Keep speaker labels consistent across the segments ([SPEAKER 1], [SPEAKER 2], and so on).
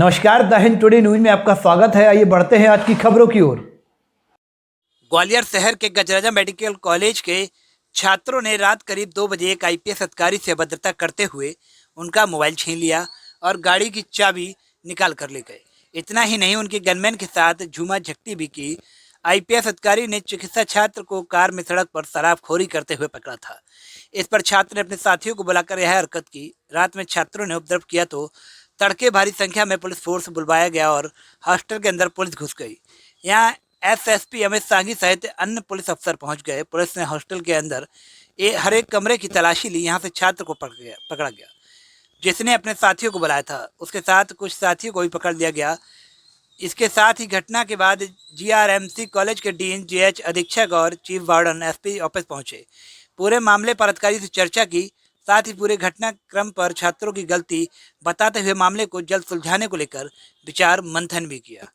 [SPEAKER 1] नमस्कार, the Hind today news में आपका स्वागत है। आइए बढ़ते हैं आज की खबरों की ओर।
[SPEAKER 2] ग्वालियर शहर के गजराजा मेडिकल कॉलेज के छात्रों ने रात करीब 2 बजे एक आईपीएस अधिकारी से अभद्रता करते हुए उनका मोबाइल छीन लिया और गाड़ी की चाबी निकाल कर ले गए। इतना ही नहीं, उनके गनमैन के साथ झूमा झकटी भी की। आईपीएस अधिकारी ने चिकित्सा छात्र को कार में सड़क पर शराबखोरी करते हुए पकड़ा था। इस पर छात्र ने अपने साथियों को बुलाकर यह हरकत की। रात में छात्रों ने उपद्रव किया तो तड़के भारी संख्या में पुलिस फोर्स बुलवाया गया और हॉस्टल के अंदर पुलिस घुस गई। यहाँ एसएसपी अमित सांगी सहित अन्य पुलिस अफसर पहुंच गए। पुलिस ने हॉस्टल के अंदर हर एक कमरे की तलाशी ली। यहाँ से छात्र को पकड़ा गया जिसने अपने साथियों को बुलाया था। उसके साथ कुछ साथियों को भी पकड़ लिया गया। इसके साथ ही घटना के बाद जीआरएमसी कॉलेज के डीन, जीएच अधीक्षक और चीफ वार्डन एसपी ऑफिस पहुंचे। पूरे मामले पर अधिकारी से चर्चा की, साथ ही पूरे घटनाक्रम पर छात्रों की गलती बताते हुए मामले को जल्द सुलझाने को लेकर विचार मंथन भी किया।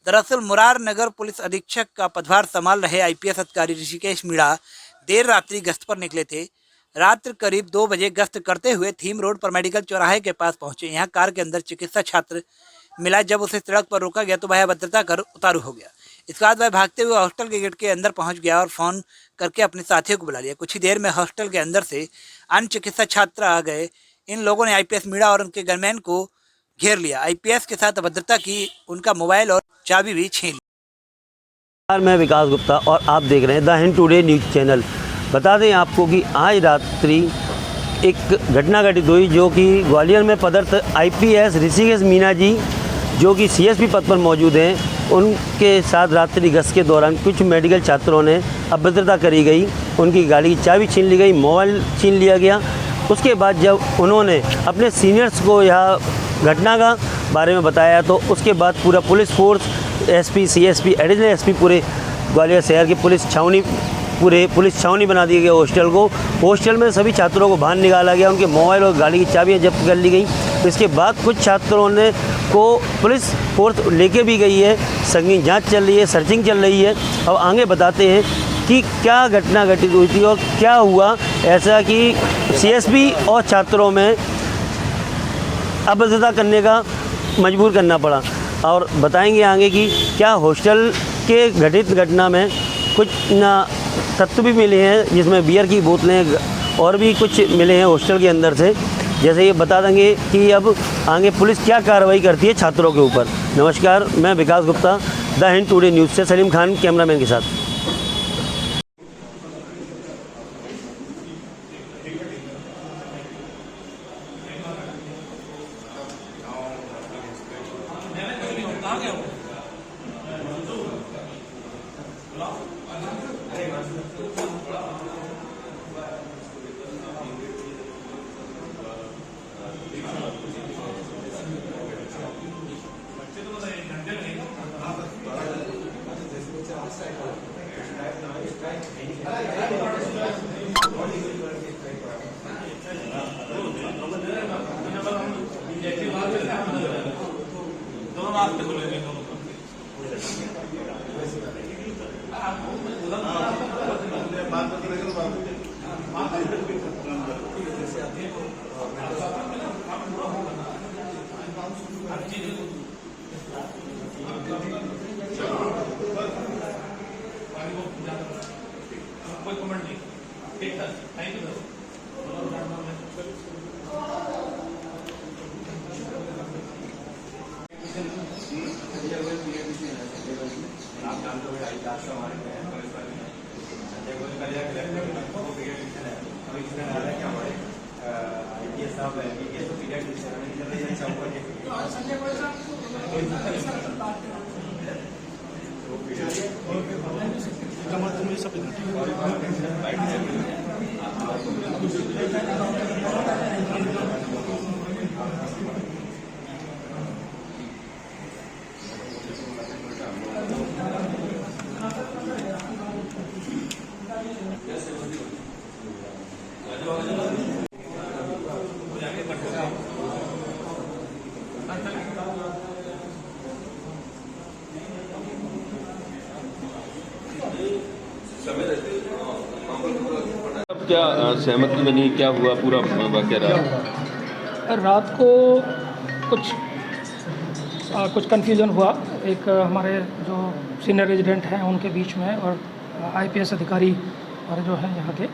[SPEAKER 2] दरअसल मुरार नगर पुलिस अधीक्षक का पदभार संभाल रहे आईपीएस अधिकारी ऋषिकेश मीणा देर रात्रि गश्त पर निकले थे। रात्र करीब 2 बजे गश्त करते हुए थीम रोड पर मेडिकल चौराहे के पास पहुंचे। यहाँ कार के अंदर चिकित्सा छात्र मिला। जब उसे सड़क पर रोका गया तो वह अभद्रता कर उतारू हो गया। इसके बाद वह भागते हुए हॉस्टल के गेट के अंदर पहुंच गया और फोन करके अपने साथियों को बुला लिया। कुछ ही देर में हॉस्टल के अंदर से अन्य चिकित्सा छात्र आ गए। इन लोगों ने आईपीएस मीणा और उनके गनमैन को घेर लिया। आईपीएस के साथ अभद्रता की, उनका मोबाइल और चाबी भी छीन ली।
[SPEAKER 3] मैं विकास गुप्ता और आप देख रहे हैं the Hind today news channel. बता दें आपको कि आज रात्रि एक घटना घटित हुई जो कि ग्वालियर में पदस्थ आईपीएस ऋषिकेश मीणा जी जो कि सीएसपी पद पर मौजूद हैं, उनके साथ रात्रि गश्त के दौरान कुछ मेडिकल छात्रों ने अभद्रता करी गई। उनकी गाड़ी की चाबी छीन ली गई, मोबाइल छीन लिया गया। उसके बाद जब उन्होंने अपने सीनियर्स को यह घटना का बारे में बताया तो उसके बाद पूरा police force, SP, CSP, additional SP, पूरे ग्वालियर शहर की पुलिस छावनी बना दी गई। हॉस्टल में सभी छात्रों को बाहर निकाला गया। उनके मोबाइल और गाड़ी की चाबियाँ जब्त कर ली गई। इसके बाद कुछ छात्रों ने को पुलिस फोर्स लेके भी गई है। संगीन जांच चल रही है, सर्चिंग चल रही है। अब आगे बताते हैं कि क्या घटना घटित हुई थी और क्या हुआ ऐसा कि सीएसपी और छात्रों में अभद्रता करने का मजबूर करना पड़ा। और बताएंगे आगे कि क्या हॉस्टल के घटित घटना में कुछ तत्व भी मिले हैं जिसमें बियर की बोतलें और भी कुछ मिले हैं हॉस्टल के अंदर से। जैसे ये बता देंगे कि अब आगे पुलिस क्या कार्रवाई करती है छात्रों के ऊपर। नमस्कार, मैं Vikas Gupta, the Hind today news से सलीम खान कैमरामैन के साथ।
[SPEAKER 4] क्या सहमति बनी, क्या हुआ पूरा वाक़या रहा?
[SPEAKER 5] रात को कुछ कुछ कन्फ्यूज़न हुआ एक हमारे जो सीनियर रेजिडेंट हैं उनके बीच में और आईपीएस अधिकारी और जो हैं यहाँ के,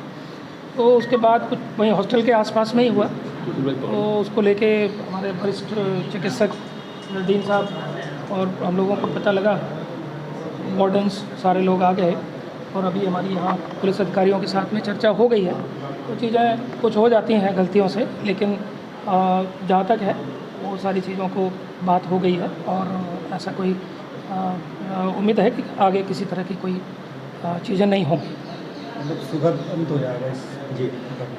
[SPEAKER 5] तो उसके बाद कुछ वहीं हॉस्टल के आसपास में ही हुआ। तो उसको लेके हमारे वरिष्ठ चिकित्सक डीन साहब और हम लोगों को पता लगा, वार्डन्स सारे लोग आ गए और अभी हमारी यहाँ पुलिस अधिकारियों के साथ में चर्चा हो गई है। तो चीज़ें कुछ हो जाती हैं गलतियों से, लेकिन जहाँ तक है वो सारी चीज़ों को बात हो गई है और ऐसा कोई उम्मीद है कि आगे किसी तरह की कोई चीज़ें नहीं होंगी।
[SPEAKER 6] मतलब सुखद अंत हो जाएगा इस जी।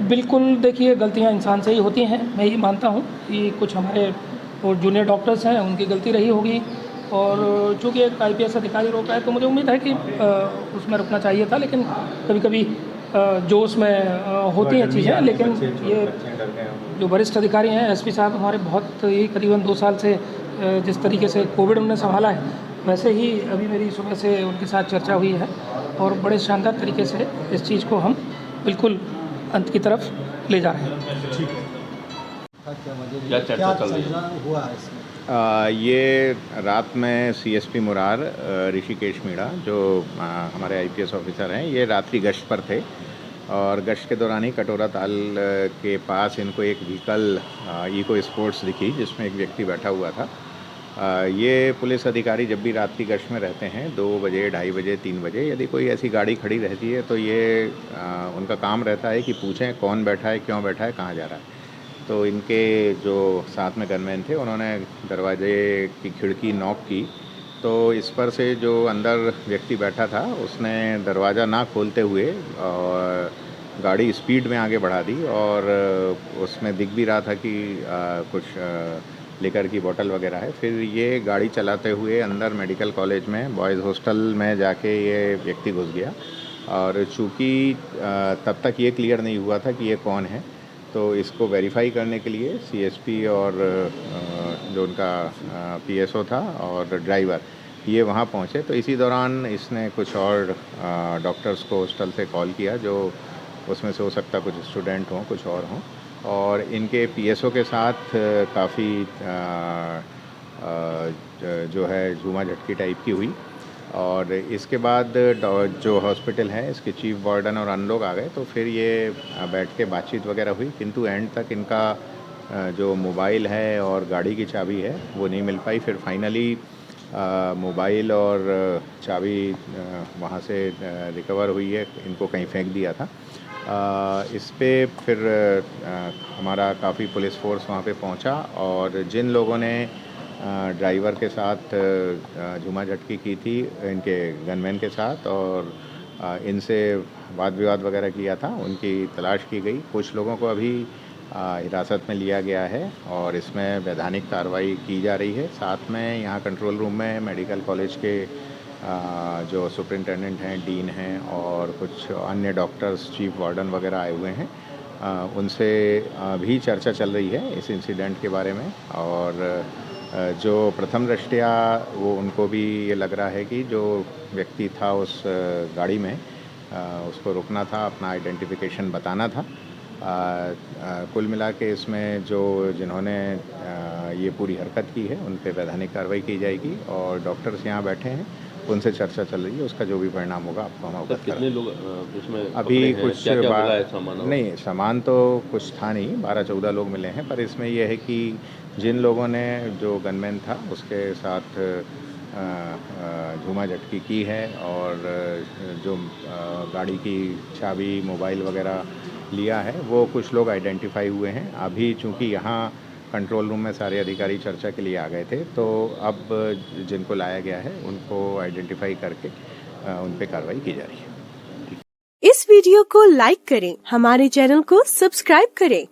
[SPEAKER 5] बिल्कुल, देखिए गलतियाँ इंसान से ही होती हैं। मैं ये मानता हूँ कि कुछ हमारे और जूनियर डॉक्टर्स हैं उनकी गलती रही होगी, और चूँकि एक आईपीएस अधिकारी रोक रहा है तो मुझे उम्मीद है कि उसमें रुकना चाहिए था, लेकिन कभी कभी जोश में होती हैं चीज़ें। लेकिन ये जो वरिष्ठ अधिकारी हैं, एसपी साहब हमारे, बहुत ही करीबन 2 साल से जिस तरीके से कोविड उन्होंने संभाला है, वैसे ही अभी मेरी सुबह से उनके साथ चर्चा हुई है और बड़े शानदार तरीके से इस चीज़ को हम बिल्कुल अंत की तरफ ले जा रहे हैं।
[SPEAKER 6] ठीक है।
[SPEAKER 4] क्या चर्चा चल रही है?
[SPEAKER 6] हुआ है इसमें?
[SPEAKER 7] ये रात में सीएसपी मुरार ऋषिकेश मीणा जो हमारे आईपीएस ऑफिसर हैं, ये रात्रि गश्त पर थे और गश्त के दौरान ही कटोरा ताल के पास इनको एक व्हीकल इको स्पोर्ट्स दिखी जिसमें एक व्यक्ति बैठा हुआ था। ये पुलिस अधिकारी जब भी रात्रि गश्त में रहते हैं 2 बजे, 2:30 बजे, 3 बजे, यदि कोई ऐसी गाड़ी खड़ी रहती है तो ये उनका काम रहता है कि पूछें कौन बैठा है, क्यों बैठा है, कहाँ जा रहा है। तो इनके जो साथ में गनमैन थे उन्होंने दरवाजे की खिड़की नॉक की, तो इस पर से जो अंदर व्यक्ति बैठा था उसने दरवाज़ा ना खोलते हुए और गाड़ी स्पीड में आगे बढ़ा दी और उसमें दिख भी रहा था कि कुछ लिकर की बोतल वगैरह है। फिर ये गाड़ी चलाते हुए अंदर मेडिकल कॉलेज में बॉयज़ हॉस्टल में जाके ये व्यक्ति घुस गया और चूँकि तब तक ये क्लियर नहीं हुआ था कि ये कौन है, तो इसको वेरीफाई करने के लिए सीएसपी और जो उनका पीएसओ था और ड्राइवर ये वहाँ पहुँचे। तो इसी दौरान इसने कुछ और डॉक्टर्स को हॉस्टल से कॉल किया, जो उसमें से हो सकता कुछ स्टूडेंट हों, कुछ और हों, और इनके पीएसओ के साथ काफ़ी जो है झूमा झटकी टाइप की हुई। और इसके बाद जो हॉस्पिटल है इसके चीफ वार्डन और अन्य लोग आ गए, तो फिर ये बैठ के बातचीत वगैरह हुई, किंतु एंड तक इनका जो मोबाइल है और गाड़ी की चाबी है वो नहीं मिल पाई। फिर फाइनली मोबाइल और चाबी वहाँ से रिकवर हुई है, इनको कहीं फेंक दिया था। इस पे फिर हमारा काफ़ी पुलिस फोर्स वहाँ पे पहुँचा और जिन लोगों ने ड्राइवर के साथ झूमा झटकी की थी इनके गनमैन के साथ और इनसे वाद विवाद वगैरह किया था, उनकी तलाश की गई। कुछ लोगों को अभी हिरासत में लिया गया है और इसमें वैधानिक कार्रवाई की जा रही है। साथ में यहाँ कंट्रोल रूम में मेडिकल कॉलेज के जो सुपरिटेंडेंट हैं, डीन हैं और कुछ अन्य डॉक्टर्स, चीफ वार्डन वगैरह आए हुए हैं। उनसे भी चर्चा चल रही है इस इंसिडेंट के बारे में और जो प्रथम दृष्टया वो उनको भी ये लग रहा है कि जो व्यक्ति था उस गाड़ी में उसको रुकना था, अपना आइडेंटिफिकेशन बताना था। कुल मिला के इसमें जो जिन्होंने ये पूरी हरकत की है उन पे वैधानिक कार्रवाई की जाएगी और डॉक्टर्स यहाँ बैठे हैं, उनसे चर्चा चल रही है, उसका जो भी परिणाम होगा आपको हम अवगत
[SPEAKER 4] कितने लोग इसमें
[SPEAKER 7] अभी कुछ
[SPEAKER 4] क्या क्या मिला है सामान? नहीं,
[SPEAKER 7] सामान तो कुछ था नहीं, 12-14 लोग मिले हैं, पर इसमें यह है कि जिन लोगों ने जो गनमैन था उसके साथ झूमा झटकी की है और जो गाड़ी की चाबी, मोबाइल वगैरह लिया है, वो कुछ लोग आइडेंटिफाई हुए हैं। अभी चूँकि यहाँ कंट्रोल रूम में सारे अधिकारी चर्चा के लिए आ गए थे, तो अब जिनको लाया गया है उनको आइडेंटिफाई करके उन पे कार्रवाई की जा रही है।
[SPEAKER 8] इस वीडियो को लाइक करें, हमारे चैनल को सब्सक्राइब करें,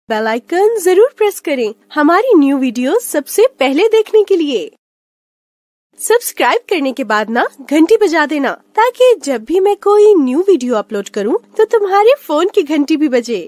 [SPEAKER 8] बेल आइकन जरूर प्रेस करें हमारी न्यू वीडियो सबसे पहले देखने के लिए। सब्सक्राइब करने के बाद ना घंटी बजा देना, ताकि जब भी मैं कोई न्यू वीडियो अपलोड करूं तो तुम्हारे फोन की घंटी भी बजे।